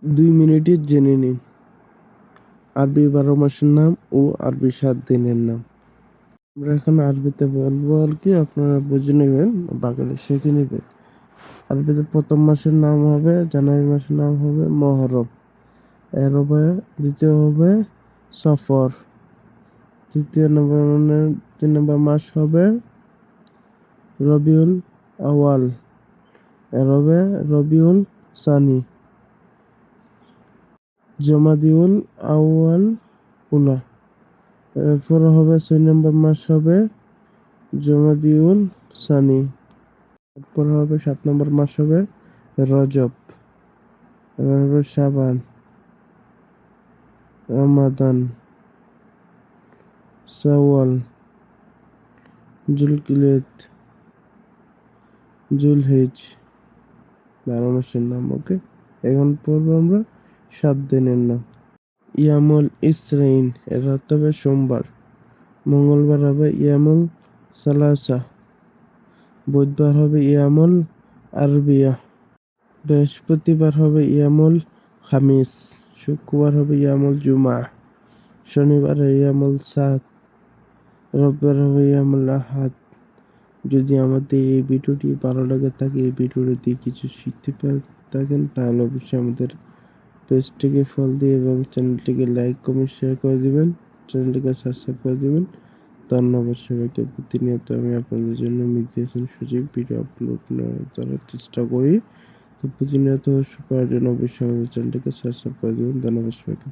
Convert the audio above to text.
2 মিনিটে জেনে নিন আরবি 12 মাসের নাম ও আরবি 7 দিনের নাম। আমরা এখন আরবিতে বলবো আর কি, আপনারা বুঝে নেবেন, বাংলা শিখে নেবেন। আরবিতে প্রথম মাসের নাম হবে, জানুয়ারি মাসের নাম হবে মহরম। এরপরে দ্বিতীয় হবে সফর। তৃতীয় নম্বর 3 নম্বর মাস হবে রবিউল আওয়াল। এর হবে রবিউল সানি। জমাদিউল আউয়াল উলা। এরপর হবে 6 নম্বর মাস হবে জমাদিউল সানি। এরপর হবে 7 নম্বর মাস হবে রজব। এবার হবে শাবান, রমাদান, শাওয়াল, জুলকিলেত, জুলহিজ। 12 মাসের নাম। ওকে, এখন পড়বো আমরা 7 দিনের নাম। ইয়ামুল ইসরাইন, এর অর্থ হবে সোমবার। মঙ্গলবার হবে ইয়ামুল সালাসা। বুধবার হবে ইয়ামুল আরবিয়া। বৃহস্পতিবার হবে ইয়ামুল খামিস। শুক্রবার হবে ইয়ামুল জুমা। শনিবার ইয়ামুল সাত। রবিবার হবে ইয়ামুল আহাদ। যদি আমাদের এই ভিডিওটি ভালো লাগে থাকে, এই ভিডিওটি কিছু শিখতে থাকেন, তাহলে অবশ্যই আমাদের পেজটিকে ফলো দিয়ে এবং চ্যানেলটিকে লাইক কমেন্ট শেয়ার করে দিবেন, চ্যানেলটিকে সাবস্ক্রাইব করে দিবেন। ধন্যবাদ সবাইকে। প্রতিনিয়ত আমি আপনাদের জন্য মিডিয়েশন সঠিক ভিডিও আপলোড করার চেষ্টা করি। তো প্রতিনিয়ত করার জন্য অবশ্যই আমাদের চ্যানেলটিকে সাবস্ক্রাইব করে দিবেন। ধন্যবাদ সবাইকে।